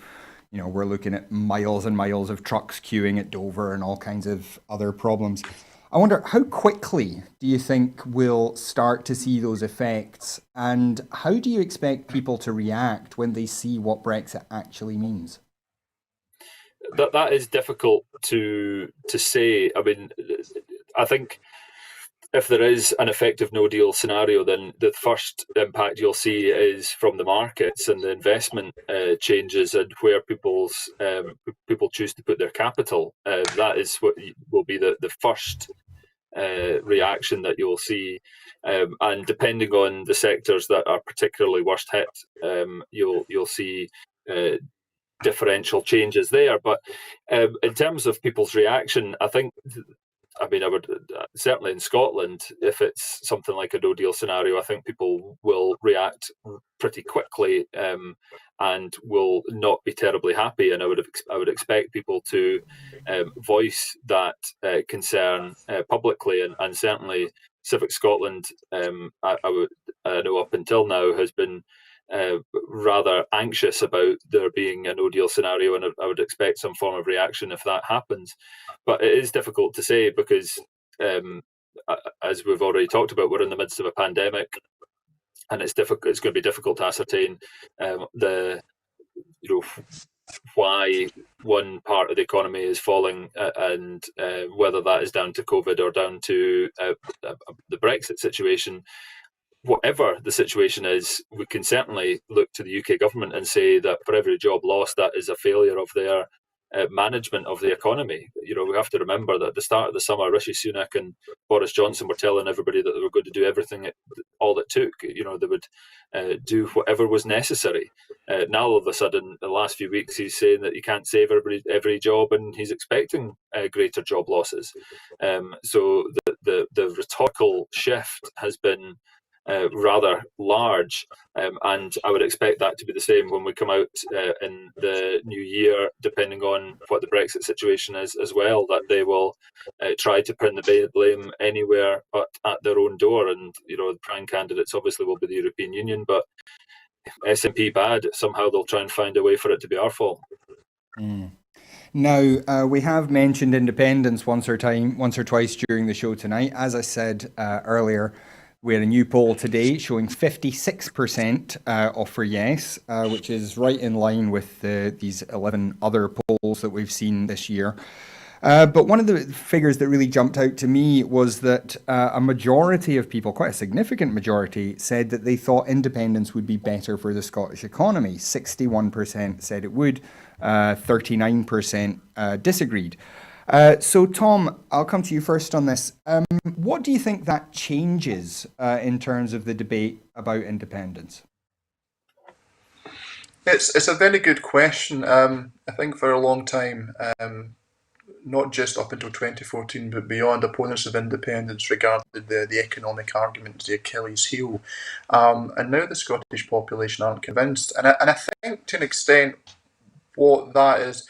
we're looking at miles and miles of trucks queuing at Dover and all kinds of other problems. I wonder, how quickly do you think we'll start to see those effects, and how do you expect people to react when they see what Brexit actually means? That is difficult to say. I mean, I think if there is an effective no deal scenario, then the first impact you'll see is from the markets and the investment changes and where people choose to put their capital. That is what will be the first reaction that you'll see, and depending on the sectors that are particularly worst hit, you'll see differential changes there. But in terms of people's reaction, I would certainly in Scotland, if it's something like a no deal scenario, I think people will react pretty quickly, and will not be terribly happy. And I would expect people to voice that concern publicly, and certainly Civic Scotland, I know up until now has been rather anxious about there being a no deal scenario, and I would expect some form of reaction if that happens. But it is difficult to say because, as we've already talked about, we're in the midst of a pandemic, and it's difficult. It's going to be difficult to ascertain the why one part of the economy is falling, and whether that is down to COVID or down to the Brexit situation. Whatever the situation is, we can certainly look to the UK government and say that for every job lost, that is a failure of their management of the economy. We have to remember that at the start of the summer, Rishi Sunak and Boris Johnson were telling everybody that they were going to do everything, all it took. They would do whatever was necessary. Now, all of a sudden, the last few weeks, he's saying that he can't save every job, and he's expecting greater job losses. So the rhetorical shift has been rather large, and I would expect that to be the same when we come out in the new year, depending on what the Brexit situation is as well, that they will try to pin the blame anywhere but at their own door. And the prime candidates obviously will be the European Union, but SNP bad, somehow they'll try and find a way for it to be our fault. Now, we have mentioned independence once or twice during the show tonight. As I said earlier, we had a new poll today showing 56% offer yes, which is right in line with these 11 other polls that we've seen this year. But one of the figures that really jumped out to me was that a majority of people, quite a significant majority, said that they thought independence would be better for the Scottish economy. 61% said it would, 39% disagreed. So, Tom, I'll come to you first on this. What do you think that changes in terms of the debate about independence? It's a very good question. I think for a long time, not just up until 2014, but beyond, opponents of independence regarded the economic argument as the Achilles heel. And now the Scottish population aren't convinced. And I think to an extent what that is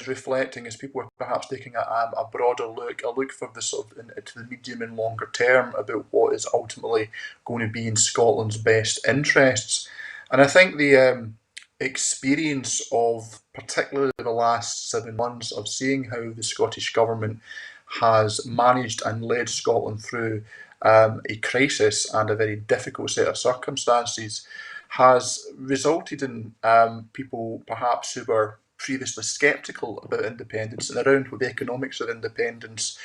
reflecting is people are perhaps taking a broader look, a look for the sort of into the medium and longer term about what is ultimately going to be in Scotland's best interests. And I think the experience of particularly the last 7 months of seeing how the Scottish Government has managed and led Scotland through a crisis and a very difficult set of circumstances has resulted in people perhaps who were previously sceptical about independence and around the economics of independence,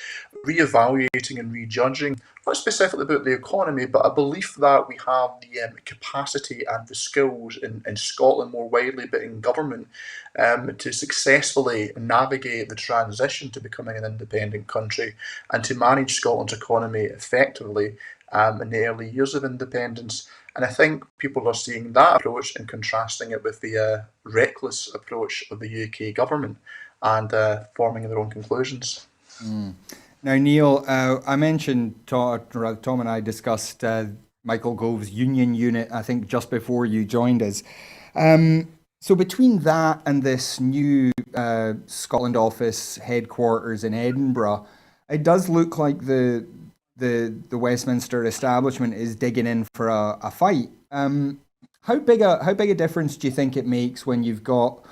re-evaluating and rejudging, not specifically about the economy, but a belief that we have the capacity and the skills in Scotland more widely, but in government, to successfully navigate the transition to becoming an independent country and to manage Scotland's economy effectively in the early years of independence. And I think people are seeing that approach and contrasting it with the reckless approach of the UK government and forming their own conclusions. Now, Neil, I mentioned, Tom and I discussed Michael Gove's union unit, I think, just before you joined us. So between that and this new Scotland office headquarters in Edinburgh, it does look like the Westminster establishment is digging in for a fight. How big a difference do you think it makes when you've got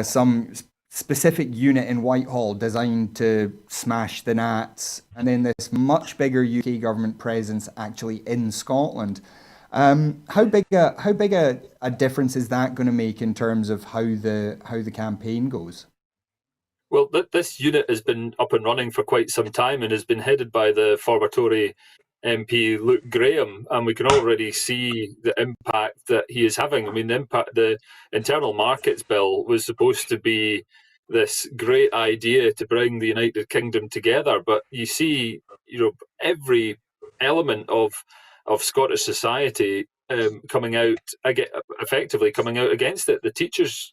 some specific unit in Whitehall designed to smash the Nats, and then this much bigger UK government presence actually in Scotland? How big a difference is that going to make in terms of how the campaign goes? Well, this unit has been up and running for quite some time and has been headed by the former Tory MP Luke Graham, and we can already see the impact that he is having. I mean, the Internal Markets Bill was supposed to be this great idea to bring the United Kingdom together, but you see, every element of Scottish society coming out effectively coming out against it. The teachers.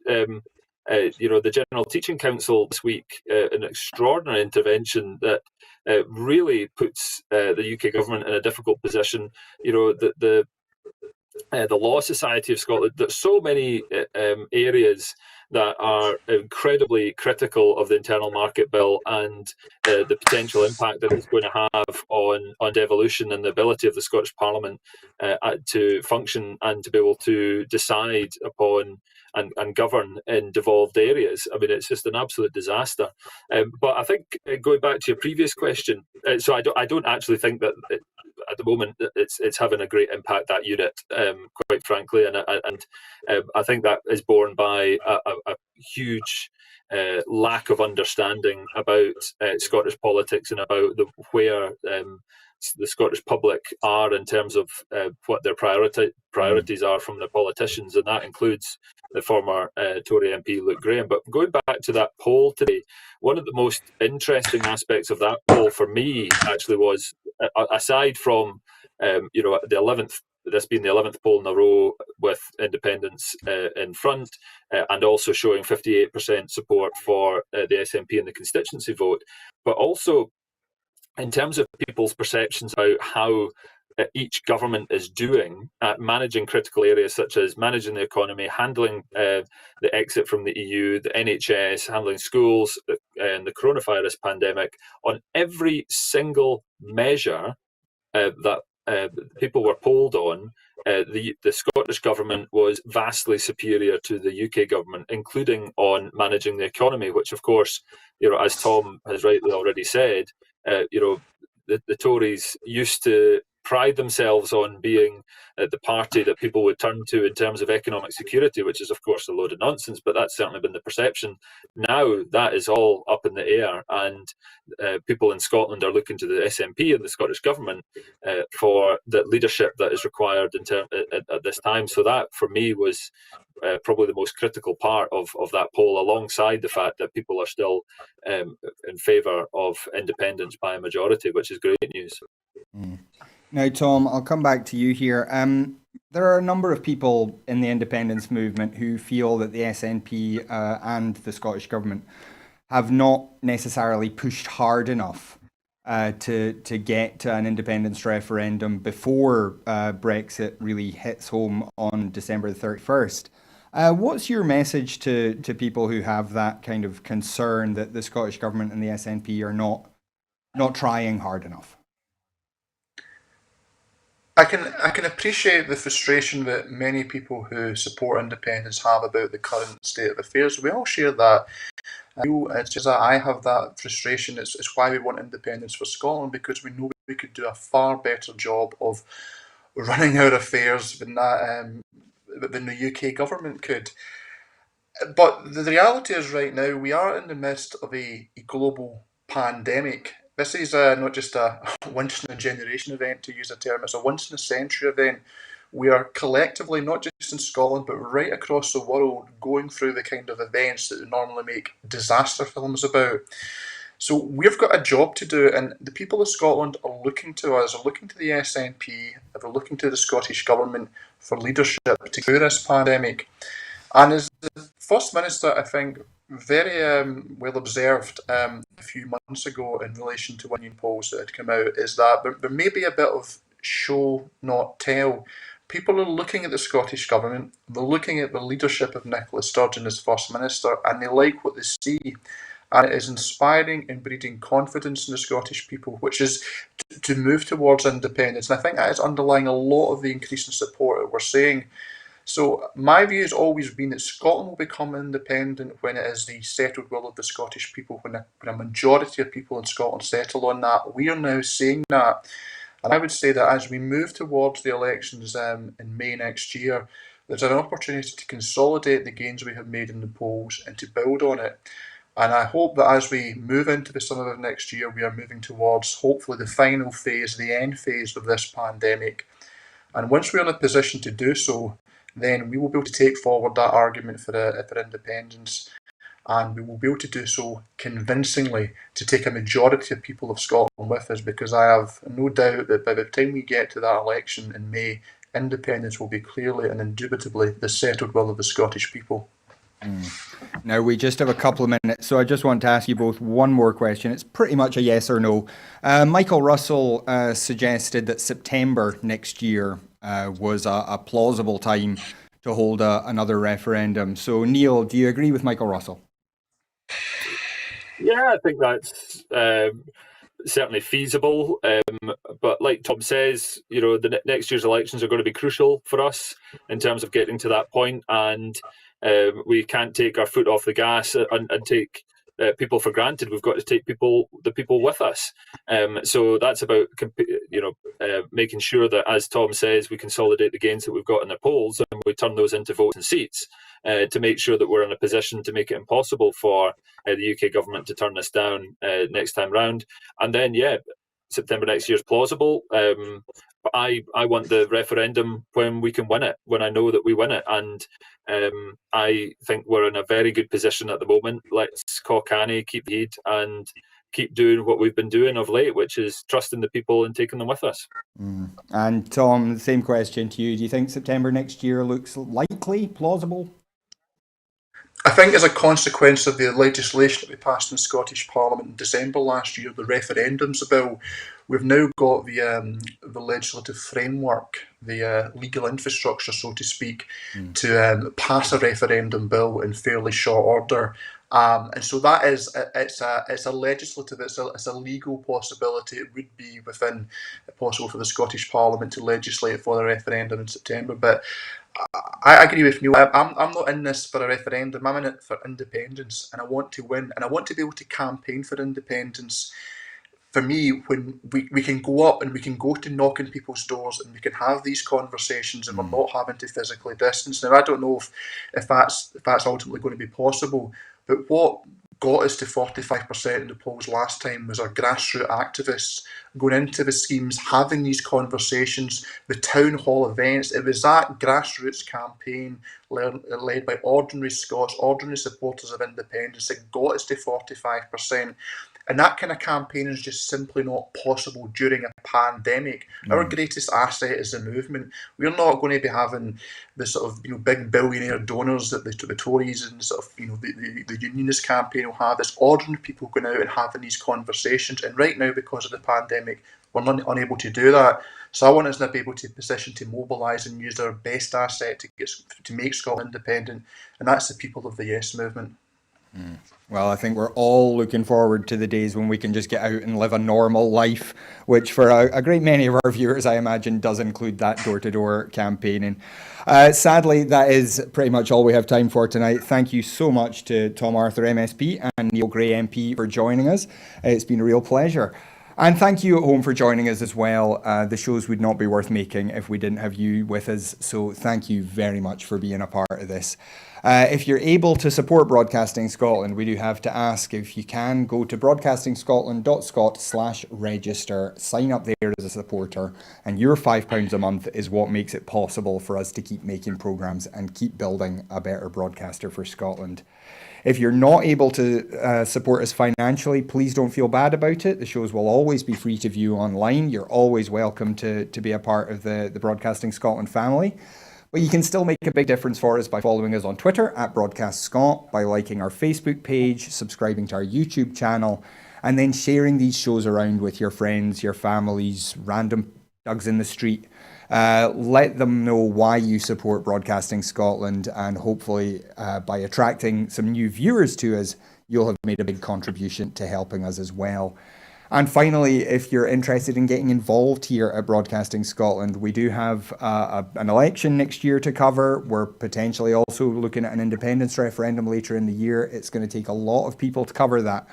The General Teaching Council this week, an extraordinary intervention that really puts the UK government in a difficult position. The Law Society of Scotland. There's so many areas that are incredibly critical of the Internal Market Bill and the potential impact that it's going to have on devolution and the ability of the Scottish Parliament to function and to be able to decide upon and govern in devolved areas. I mean, it's just an absolute disaster. But I think going back to your previous question, so I don't actually think that at the moment it's having a great impact, that unit, quite frankly, and I think that is borne by a huge lack of understanding about Scottish politics and about where the Scottish public are in terms of what their priorities are from their politicians, and that includes the former Tory MP Luke Graham. But going back to that poll today, one of the most interesting aspects of that poll for me actually was, aside from the 11th, this being the 11th poll in a row with independents in front, and also showing 58% support for the SNP in the constituency vote, but also in terms of people's perceptions about how each government is doing at managing critical areas such as managing the economy, handling the exit from the EU, the NHS, handling schools, and the coronavirus pandemic. On every single measure that people were polled on, the Scottish government was vastly superior to the UK government, including on managing the economy, which, of course, as Tom has rightly already said, the Tories used to pride themselves on being the party that people would turn to in terms of economic security, which is, of course, a load of nonsense, but that's certainly been the perception. Now that is all up in the air, and people in Scotland are looking to the SNP and the Scottish Government for the leadership that is required at this time. So that, for me, was probably the most critical part of that poll, alongside the fact that people are still in favour of independence by a majority, which is great news. Mm. Now, Tom, I'll come back to you here. There are a number of people in the independence movement who feel that the SNP and the Scottish Government have not necessarily pushed hard enough to get to an independence referendum before Brexit really hits home on December the 31st. What's your message to people who have that kind of concern that the Scottish Government and the SNP are not trying hard enough? I can appreciate the frustration that many people who support independence have about the current state of affairs. We all share that. It's just that I have that frustration. It's why we want independence for Scotland, because we know we could do a far better job of running our affairs than the UK government could. But the reality is, right now, we are in the midst of a global pandemic. This is not just a once in a generation event, to use a term, it's a once in a century event. We are collectively, not just in Scotland, but right across the world, going through the kind of events that we normally make disaster films about. So we've got a job to do, and the people of Scotland are looking to us, are looking to the SNP, they're looking to the Scottish Government for leadership to get through this pandemic. And as the First Minister, I think, very well observed a few months ago in relation to opinion polls that had come out, is that there may be a bit of show, not tell. People are looking at the Scottish Government, they're looking at the leadership of Nicola Sturgeon as First Minister, and they like what they see. And it is inspiring and breeding confidence in the Scottish people, which is to move towards independence. And I think that is underlying a lot of the increase in support that we're seeing. So my view has always been that Scotland will become independent when it is the settled will of the Scottish people, when a majority of people in Scotland settle on that. We are now seeing that. And I would say that as we move towards the elections in May next year, there's an opportunity to consolidate the gains we have made in the polls and to build on it. And I hope that as we move into the summer of next year, we are moving towards hopefully the final phase, the end phase of this pandemic. And once we're in a position to do so, then we will be able to take forward that argument for independence. And we will be able to do so convincingly to take a majority of people of Scotland with us, because I have no doubt that by the time we get to that election in May, independence will be clearly and indubitably the settled will of the Scottish people. Now, we just have a couple of minutes, so I just want to ask you both one more question. It's pretty much a yes or no. Michael Russell suggested that September next year was a plausible time to hold another referendum. So, Neil, do you agree with Michael Russell? Yeah, I think that's certainly feasible. But like Tom says, the next year's elections are going to be crucial for us in terms of getting to that point, and we can't take our foot off the gas and take people for granted. We've got to take the people with us. So that's about making sure that, as Tom says, we consolidate the gains that we've got in the polls and we turn those into votes and seats to make sure that we're in a position to make it impossible for the UK government to turn this down next time round. And then, September next year is plausible. But I want the referendum when we can win it, when I know that we win it. And I think we're in a very good position at the moment. Let's caulk Annie, keep the heat, and keep doing what we've been doing of late, which is trusting the people and taking them with us. And Tom, the same question to you. Do you think September next year looks likely, plausible? I think as a consequence of the legislation that we passed in the Scottish Parliament in December last year, the referendums bill, we've now got the legislative framework, the legal infrastructure, so to speak, to pass a referendum bill in fairly short order. And so that is, it's a legislative, it's a legal possibility. It would be possible for the Scottish Parliament to legislate for the referendum in September. But I agree with Neil. I'm not in this for a referendum. I'm in it for independence, and I want to win, and I want to be able to campaign for independence. For me, when we can go up and we can go to knocking people's doors and we can have these conversations and we're not having to physically distance. Now, I don't know if that's ultimately going to be possible, but what got us to 45% in the polls last time was our grassroots activists going into the schemes, having these conversations, the town hall events. It was that grassroots campaign led by ordinary Scots, ordinary supporters of independence that got us to 45%. And that kind of campaign is just simply not possible during a pandemic. Our greatest asset is the movement. We're not going to be having the sort of big billionaire donors that the Tories and sort of the Unionist campaign will have. It's ordinary people going out and having these conversations. And right now, because of the pandemic, we're unable to do that. So I want us to be able to position to mobilise and use our best asset to make Scotland independent, and that's the people of the Yes movement. Well, I think we're all looking forward to the days when we can just get out and live a normal life, which for a great many of our viewers, I imagine, does include that door-to-door campaigning. Sadly, that is pretty much all we have time for tonight. Thank you so much to Tom Arthur, MSP, and Neil Gray, MP, for joining us. It's been a real pleasure. And thank you at home for joining us as well. The shows would not be worth making if we didn't have you with us. So thank you very much for being a part of this. If you're able to support Broadcasting Scotland, we do have to ask if you can go to broadcastingscotland.scot/register, sign up there as a supporter, and your £5 a month is what makes it possible for us to keep making programmes and keep building a better broadcaster for Scotland. If you're not able to support us financially, please don't feel bad about it. The shows will always be free to view online. You're always welcome to be a part of the Broadcasting Scotland family. But you can still make a big difference for us by following us on Twitter @BroadcastScot, by liking our Facebook page, subscribing to our YouTube channel, and then sharing these shows around with your friends, your families, random thugs in the street. Let them know why you support Broadcasting Scotland, and hopefully by attracting some new viewers to us, you'll have made a big contribution to helping us as well. And finally, if you're interested in getting involved here at Broadcasting Scotland, we do have an election next year to cover. We're potentially also looking at an independence referendum later in the year. It's going to take a lot of people to cover that.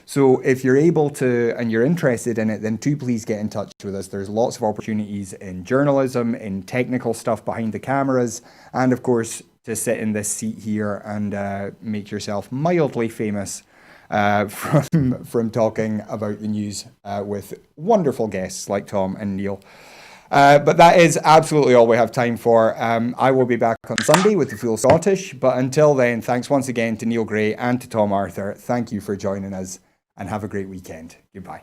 So if you're able to and you're interested in it, then do please get in touch with us. There's lots of opportunities in journalism, in technical stuff behind the cameras, and of course, to sit in this seat here and make yourself mildly famous from talking about the news with wonderful guests like Tom and Neil. But that is absolutely all we have time for. I will be back on Sunday with the full Scottish. But until then, thanks once again to Neil Gray and to Tom Arthur. Thank you for joining us and have a great weekend. Goodbye.